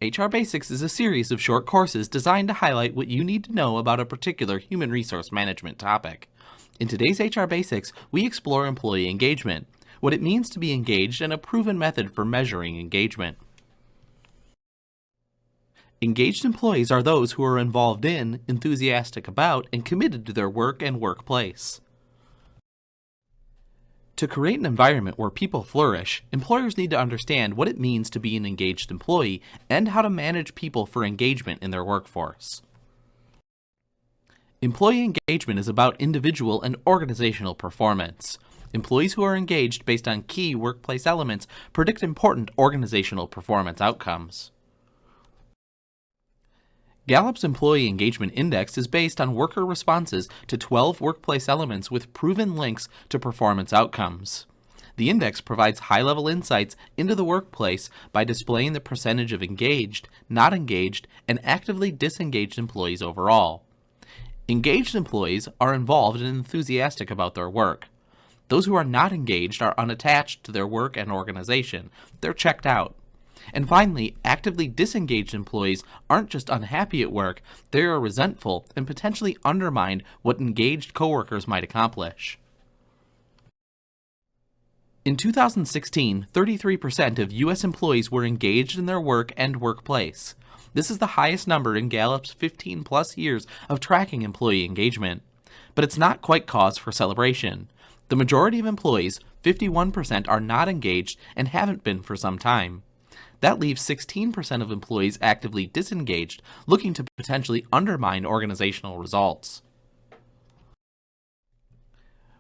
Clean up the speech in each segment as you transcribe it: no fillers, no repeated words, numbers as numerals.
HR Basics is a series of short courses designed to highlight what you need to know about a particular human resource management topic. In today's HR Basics, we explore employee engagement, what it means to be engaged, and a proven method for measuring engagement. Engaged employees are those who are involved in, enthusiastic about, and committed to their work and workplace. To create an environment where people flourish, employers need to understand what it means to be an engaged employee and how to manage people for engagement in their workforce. Employee engagement is about individual and organizational performance. Employees who are engaged based on key workplace elements predict important organizational performance outcomes. Gallup's Employee Engagement Index is based on worker responses to 12 workplace elements with proven links to performance outcomes. The index provides high-level insights into the workplace by displaying the percentage of engaged, not engaged, and actively disengaged employees overall. Engaged employees are involved and enthusiastic about their work. Those who are not engaged are unattached to their work and organization. They're checked out. And finally, actively disengaged employees aren't just unhappy at work, they are resentful and potentially undermine what engaged coworkers might accomplish. In 2016, 33% of U.S. employees were engaged in their work and workplace. This is the highest number in Gallup's 15-plus years of tracking employee engagement. But it's not quite cause for celebration. The majority of employees, 51%, are not engaged and haven't been for some time. That leaves 16% of employees actively disengaged, looking to potentially undermine organizational results.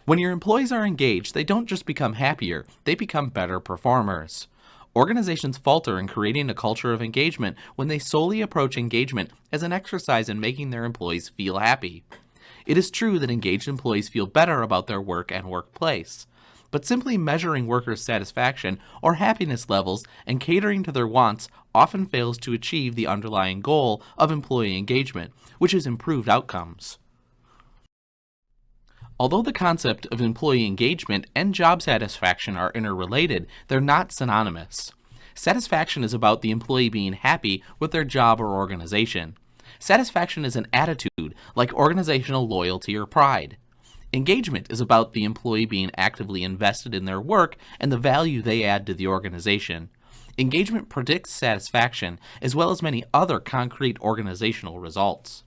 When your employees are engaged, they don't just become happier, they become better performers. Organizations falter in creating a culture of engagement when they solely approach engagement as an exercise in making their employees feel happy. It is true that engaged employees feel better about their work and workplace. But simply measuring workers' satisfaction or happiness levels and catering to their wants often fails to achieve the underlying goal of employee engagement, which is improved outcomes. Although the concept of employee engagement and job satisfaction are interrelated, they're not synonymous. Satisfaction is about the employee being happy with their job or organization. Satisfaction is an attitude, like organizational loyalty or pride. Engagement is about the employee being actively invested in their work and the value they add to the organization. Engagement predicts satisfaction, as well as many other concrete organizational results.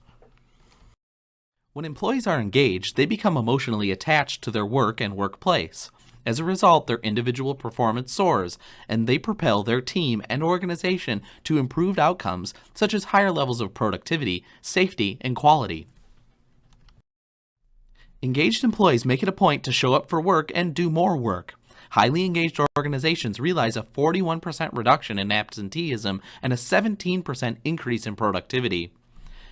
When employees are engaged, they become emotionally attached to their work and workplace. As a result, their individual performance soars, and they propel their team and organization to improved outcomes such as higher levels of productivity, safety, and quality. Engaged employees make it a point to show up for work and do more work. Highly engaged organizations realize a 41% reduction in absenteeism and a 17% increase in productivity.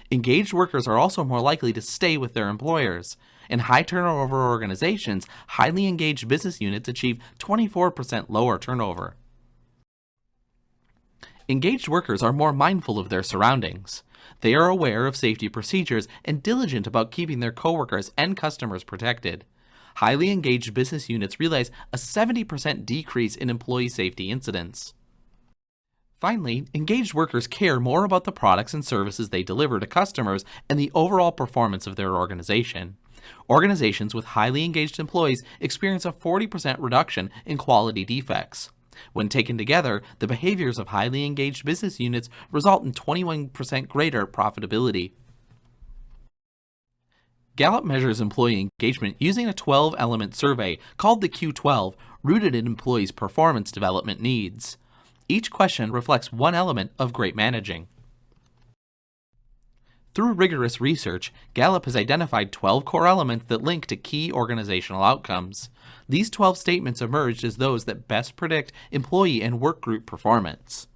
Engaged workers are also more likely to stay with their employers. In high turnover organizations, highly engaged business units achieve 24% lower turnover. Engaged workers are more mindful of their surroundings. They are aware of safety procedures and diligent about keeping their coworkers and customers protected. Highly engaged business units realize a 70% decrease in employee safety incidents. Finally, engaged workers care more about the products and services they deliver to customers and the overall performance of their organization. Organizations with highly engaged employees experience a 40% reduction in quality defects. When taken together, the behaviors of highly engaged business units result in 21% greater profitability. Gallup measures employee engagement using a 12-element survey called the Q12, rooted in employees' performance development needs. Each question reflects one element of great managing. Through rigorous research, Gallup has identified 12 core elements that link to key organizational outcomes. These 12 statements emerged as those that best predict employee and workgroup performance.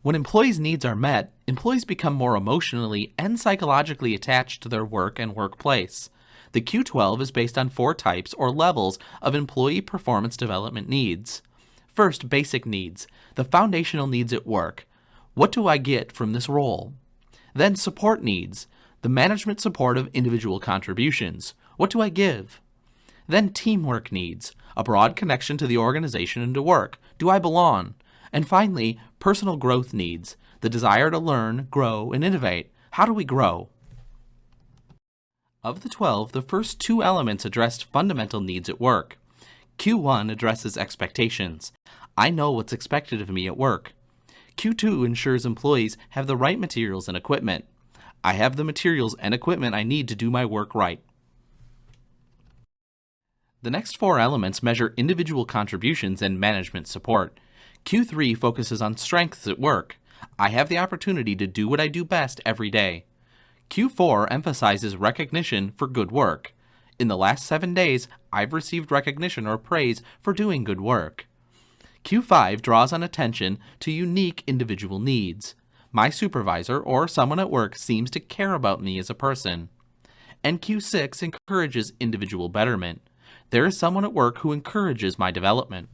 When employees' needs are met, employees become more emotionally and psychologically attached to their work and workplace. The Q12 is based on 4 types or levels of employee performance development needs. First, basic needs, the foundational needs at work. What do I get from this role? Then support needs, the management support of individual contributions. What do I give? Then teamwork needs, a broad connection to the organization and to work. Do I belong? And finally, personal growth needs, the desire to learn, grow, and innovate. How do we grow? Of the 12, the first two elements addressed fundamental needs at work. Q1 addresses expectations. I know what's expected of me at work. Q2 ensures employees have the right materials and equipment. I have the materials and equipment I need to do my work right. The next four elements measure individual contributions and management support. Q3 focuses on strengths at work. I have the opportunity to do what I do best every day. Q4 emphasizes recognition for good work. In the last 7 days, I've received recognition or praise for doing good work. Q5 draws on attention to unique individual needs. My supervisor or someone at work seems to care about me as a person. And Q6 encourages individual betterment. There is someone at work who encourages my development.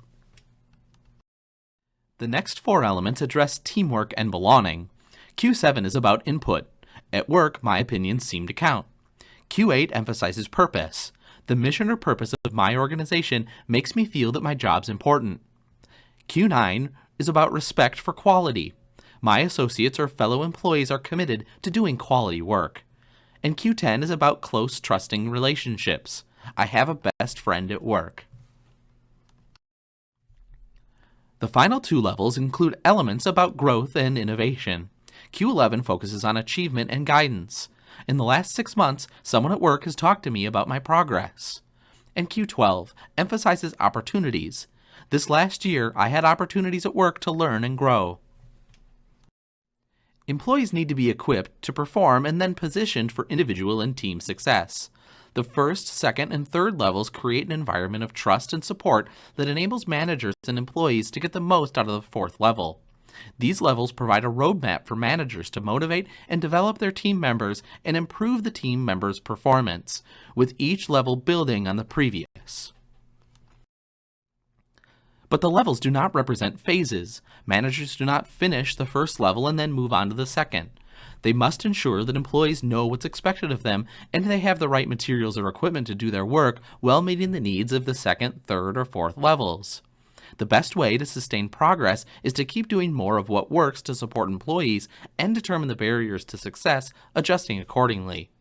The next four elements address teamwork and belonging. Q7 is about input. At work, my opinions seem to count. Q8 emphasizes purpose. The mission or purpose of my organization makes me feel that my job's important. Q9 is about respect for quality. My associates or fellow employees are committed to doing quality work. And Q10 is about close, trusting relationships. I have a best friend at work. The final two levels include elements about growth and innovation. Q11 focuses on achievement and guidance. In the last 6 months, someone at work has talked to me about my progress. And Q12 emphasizes opportunities. This last year, I had opportunities at work to learn and grow. Employees need to be equipped to perform and then positioned for individual and team success. The first, second, and third levels create an environment of trust and support that enables managers and employees to get the most out of the fourth level. These levels provide a roadmap for managers to motivate and develop their team members and improve the team members' performance, with each level building on the previous. But the levels do not represent phases. Managers do not finish the first level and then move on to the second. They must ensure that employees know what's expected of them and they have the right materials or equipment to do their work while meeting the needs of the second, third, or fourth levels. The best way to sustain progress is to keep doing more of what works to support employees and determine the barriers to success, adjusting accordingly.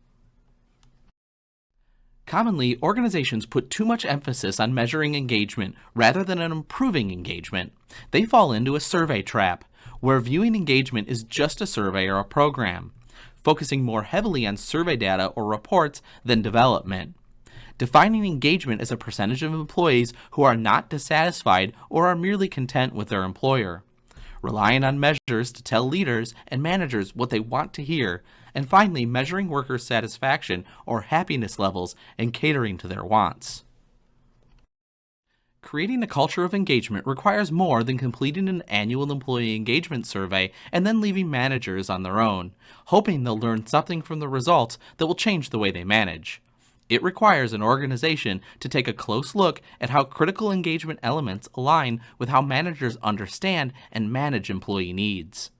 Commonly, organizations put too much emphasis on measuring engagement rather than on improving engagement. They fall into a survey trap, where viewing engagement is just a survey or a program, focusing more heavily on survey data or reports than development. Defining engagement as a percentage of employees who are not dissatisfied or are merely content with their employer. Relying on measures to tell leaders and managers what they want to hear, and finally measuring worker satisfaction or happiness levels and catering to their wants. Creating a culture of engagement requires more than completing an annual employee engagement survey and then leaving managers on their own, hoping they'll learn something from the results that will change the way they manage. It requires an organization to take a close look at how critical engagement elements align with how managers understand and manage employee needs.